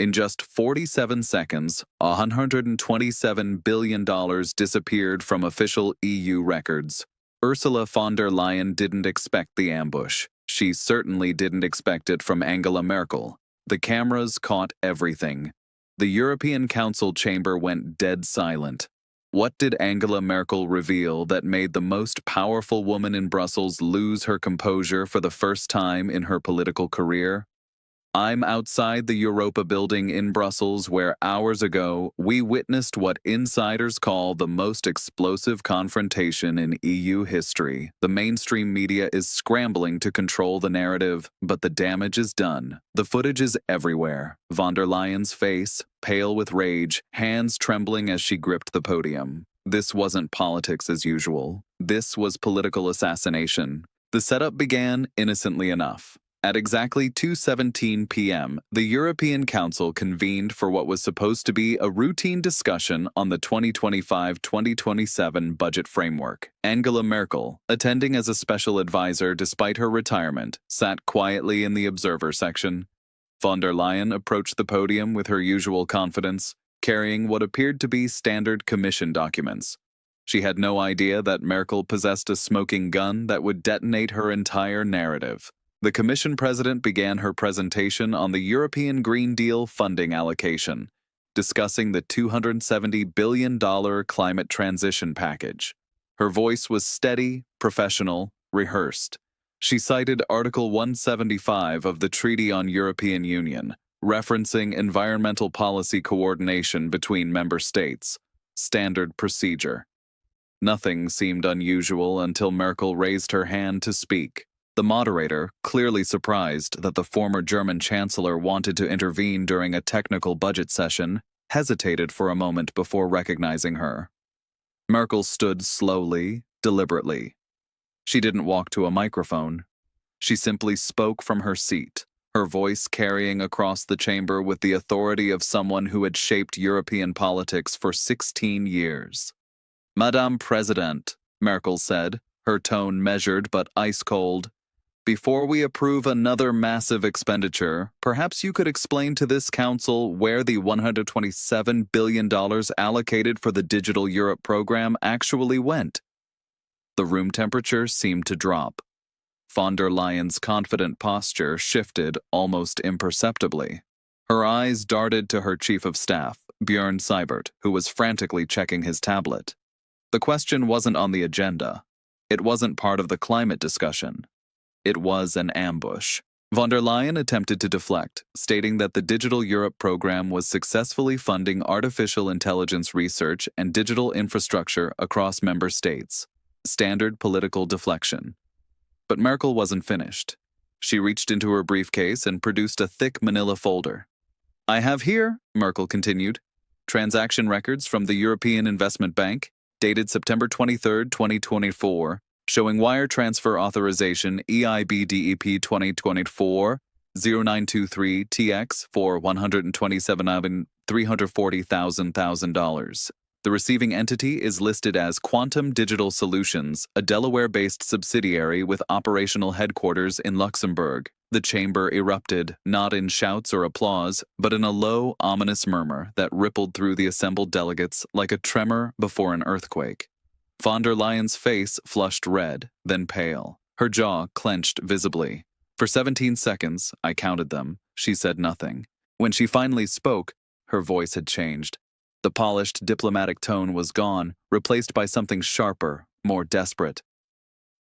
In just 47 seconds, $127 billion disappeared from official EU records. Ursula von der Leyen didn't expect the ambush. She certainly didn't expect it from Angela Merkel. The cameras caught everything. The European Council chamber went dead silent. What did Angela Merkel reveal that made the most powerful woman in Brussels lose her composure for the first time in her political career? I'm outside the Europa building in Brussels where hours ago we witnessed what insiders call the most explosive confrontation in EU history. The mainstream media is scrambling to control the narrative, but the damage is done. The footage is everywhere. Von der Leyen's face, pale with rage, hands trembling as she gripped the podium. This wasn't politics as usual. This was political assassination. The setup began innocently enough. At exactly 2:17 p.m., the European Council convened for what was supposed to be a routine discussion on the 2025-2027 budget framework. Angela Merkel, attending as a special advisor despite her retirement, sat quietly in the observer section. Von der Leyen approached the podium with her usual confidence, carrying what appeared to be standard Commission documents. She had no idea that Merkel possessed a smoking gun that would detonate her entire narrative. The Commission President began her presentation on the European Green Deal funding allocation, discussing the $270 billion climate transition package. Her voice was steady, professional, rehearsed. She cited Article 175 of the Treaty on European Union, referencing environmental policy coordination between member states, standard procedure. Nothing seemed unusual until Merkel raised her hand to speak. The moderator, clearly surprised that the former German chancellor wanted to intervene during a technical budget session, hesitated for a moment before recognizing her. Merkel stood slowly, deliberately. She didn't walk to a microphone. She simply spoke from her seat, her voice carrying across the chamber with the authority of someone who had shaped European politics for 16 years. "Madame President," Merkel said, her tone measured but ice-cold, "before we approve another massive expenditure, perhaps you could explain to this council where the $127 billion allocated for the Digital Europe program actually went." The room temperature seemed to drop. Von der Leyen's confident posture shifted almost imperceptibly. Her eyes darted to her chief of staff, Björn Seibert, who was frantically checking his tablet. The question wasn't on the agenda. It wasn't part of the climate discussion. It was an ambush. Von der Leyen attempted to deflect, stating that the Digital Europe program was successfully funding artificial intelligence research and digital infrastructure across member states. Standard political deflection. But Merkel wasn't finished. She reached into her briefcase and produced a thick manila folder. "I have here," Merkel continued, "transaction records from the European Investment Bank, dated September 23, 2024, showing wire transfer authorization EIB-DEP 2024-0923-TX for $127,340,000. The receiving entity is listed as Quantum Digital Solutions, a Delaware-based subsidiary with operational headquarters in Luxembourg." The chamber erupted, not in shouts or applause, but in a low, ominous murmur that rippled through the assembled delegates like a tremor before an earthquake. Von der Leyen's face flushed red, then pale. Her jaw clenched visibly. For 17 seconds, I counted them, she said nothing. When she finally spoke, her voice had changed. The polished diplomatic tone was gone, replaced by something sharper, more desperate.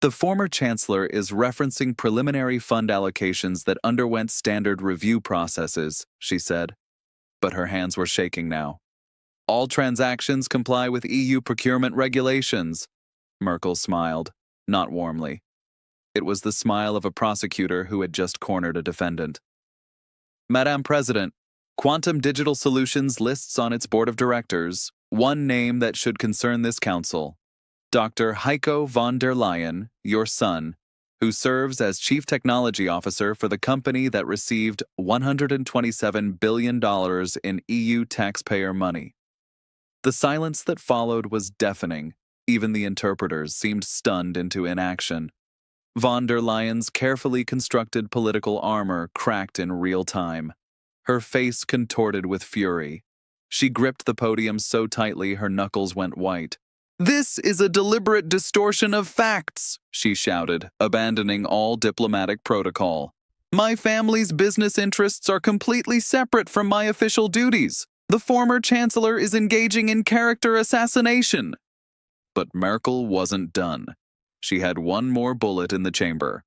"The former chancellor is referencing preliminary fund allocations that underwent standard review processes," she said. But her hands were shaking now. "All transactions comply with EU procurement regulations." Merkel smiled, not warmly. It was the smile of a prosecutor who had just cornered a defendant. "Madame President, Quantum Digital Solutions lists on its board of directors one name that should concern this council: Dr. Heiko von der Leyen, your son, who serves as Chief Technology Officer for the company that received $127 billion in EU taxpayer money." The silence that followed was deafening. Even the interpreters seemed stunned into inaction. Von der Leyen's carefully constructed political armor cracked in real time. her face contorted with fury. She gripped the podium so tightly her knuckles went white. "This is a deliberate distortion of facts," she shouted, abandoning all diplomatic protocol. "My family's business interests are completely separate from my official duties. The former chancellor is engaging in character assassination." But Merkel wasn't done. She had one more bullet in the chamber.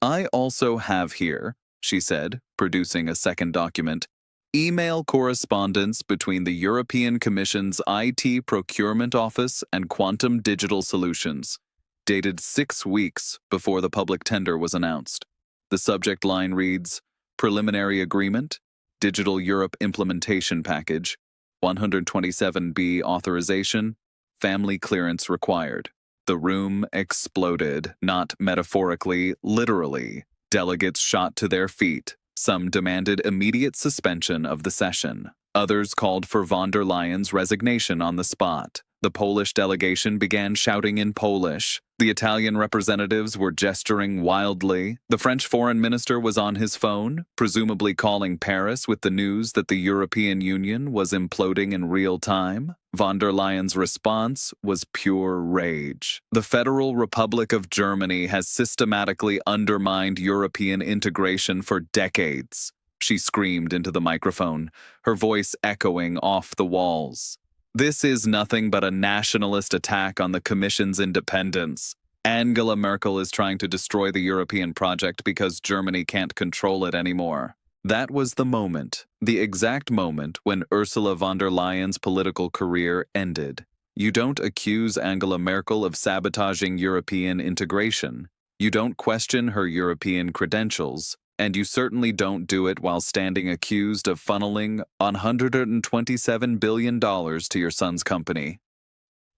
"I also have here," she said, producing a second document, "email correspondence between the European Commission's IT Procurement Office and Quantum Digital Solutions, dated 6 weeks before the public tender was announced. The subject line reads, Preliminary Agreement, Digital Europe Implementation Package, 127B Authorization, Family Clearance Required." The room exploded, not metaphorically, literally. Delegates shot to their feet. Some demanded immediate suspension of the session. Others called for von der Leyen's resignation on the spot. The Polish delegation began shouting in Polish. The Italian representatives were gesturing wildly. The French foreign minister was on his phone, presumably calling Paris with the news that the European Union was imploding in real time. Von der Leyen's response was pure rage. "The Federal Republic of Germany has systematically undermined European integration for decades," she screamed into the microphone, her voice echoing off the walls. "This is nothing but a nationalist attack on the Commission's independence. Angela Merkel is trying to destroy the European project because Germany can't control it anymore." That was the exact moment when Ursula von der Leyen's political career ended. You don't accuse Angela Merkel of sabotaging European integration. You don't question her European credentials. And you certainly don't do it while standing accused of funneling $127 billion to your son's company.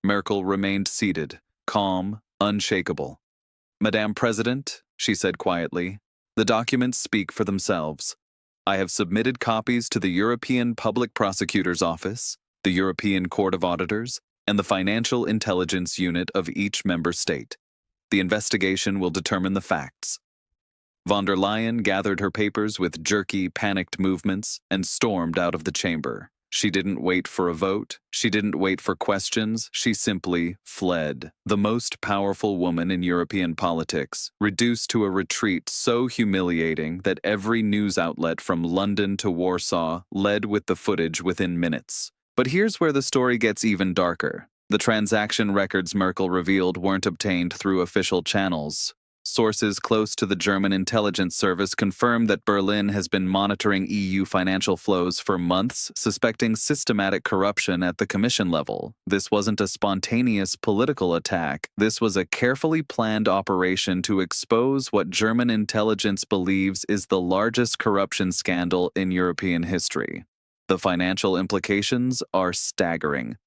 Merkel remained seated, calm, unshakable. "Madame President," she said quietly, "the documents speak for themselves. I have submitted copies to the European Public Prosecutor's Office, the European Court of Auditors, and the Financial Intelligence Unit of each member state. The investigation will determine the facts." Von der Leyen gathered her papers with jerky, panicked movements and stormed out of the chamber. She didn't wait for a vote. She didn't wait for questions. She simply fled. The most powerful woman in European politics, reduced to a retreat so humiliating that every news outlet from London to Warsaw led with the footage within minutes. But here's where the story gets even darker. The transaction records Merkel revealed weren't obtained through official channels. Sources close to the German intelligence service confirmed that Berlin has been monitoring EU financial flows for months, suspecting systematic corruption at the Commission level. This wasn't a spontaneous political attack. This was a carefully planned operation to expose what German intelligence believes is the largest corruption scandal in European history. The financial implications are staggering.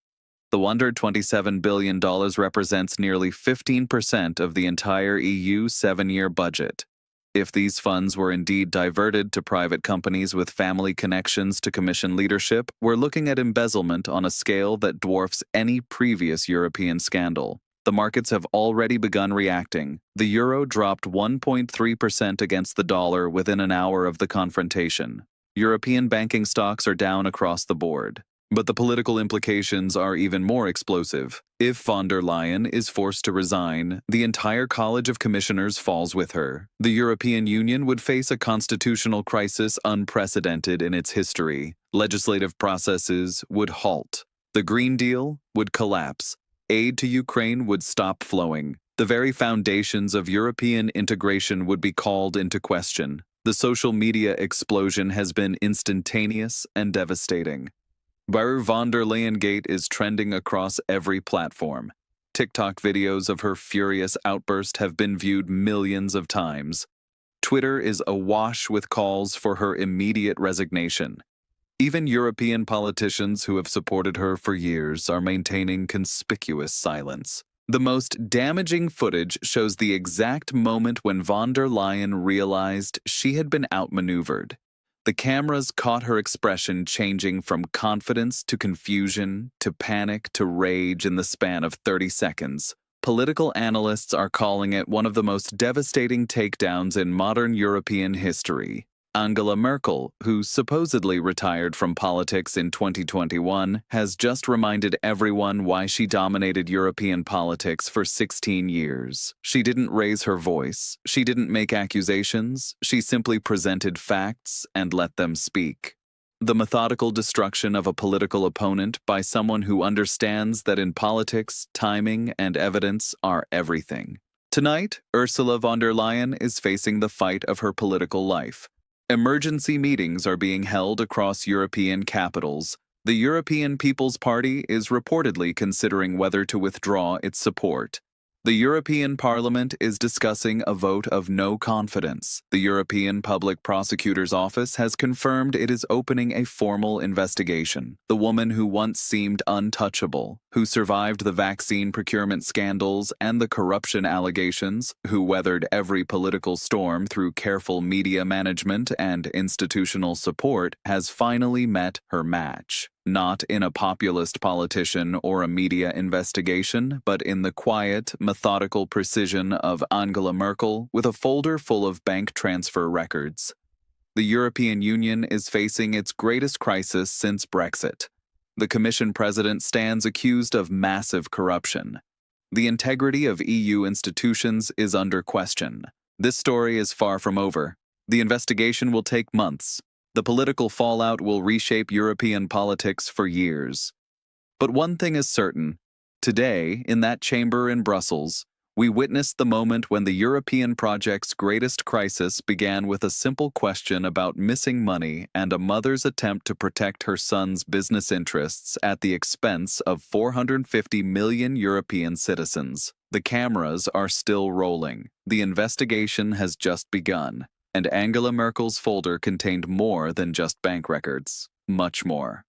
The $127 billion represents nearly 15% of the entire EU 7-year budget. If these funds were indeed diverted to private companies with family connections to Commission leadership, we're looking at embezzlement on a scale that dwarfs any previous European scandal. The markets have already begun reacting. The euro dropped 1.3% against the dollar within an hour of the confrontation. European banking stocks are down across the board. But the political implications are even more explosive. If von der Leyen is forced to resign, the entire College of Commissioners falls with her. The European Union would face a constitutional crisis unprecedented in its history. Legislative processes would halt. The Green Deal would collapse. Aid to Ukraine would stop flowing. The very foundations of European integration would be called into question. The social media explosion has been instantaneous and devastating. Von der Leyen Gate is trending across every platform. TikTok videos of her furious outburst have been viewed millions of times. Twitter is awash with calls for her immediate resignation. Even European politicians who have supported her for years are maintaining conspicuous silence. The most damaging footage shows the exact moment when von der Leyen realized she had been outmaneuvered. The cameras caught her expression changing from confidence to confusion to panic to rage in the span of 30 seconds. Political analysts are calling it one of the most devastating takedowns in modern European history. Angela Merkel, who supposedly retired from politics in 2021, has just reminded everyone why she dominated European politics for 16 years. She didn't raise her voice, she didn't make accusations, she simply presented facts and let them speak. The methodical destruction of a political opponent by someone who understands that in politics, timing and evidence are everything. Tonight, Ursula von der Leyen is facing the fight of her political life. Emergency meetings are being held across European capitals. The European People's Party is reportedly considering whether to withdraw its support. The European Parliament is discussing a vote of no confidence. The European Public Prosecutor's Office has confirmed it is opening a formal investigation. The woman who once seemed untouchable, who survived the vaccine procurement scandals and the corruption allegations, who weathered every political storm through careful media management and institutional support, has finally met her match. Not in a populist politician or a media investigation, but in the quiet, methodical precision of Angela Merkel with a folder full of bank transfer records. The European Union is facing its greatest crisis since Brexit. The Commission president stands accused of massive corruption. The integrity of EU institutions is under question. This story is far from over. The investigation will take months. The political fallout will reshape European politics for years. But one thing is certain. Today, in that chamber in Brussels, we witnessed the moment when the European project's greatest crisis began with a simple question about missing money and a mother's attempt to protect her son's business interests at the expense of 450 million European citizens. The cameras are still rolling. The investigation has just begun. And Angela Merkel's folder contained more than just bank records, much more.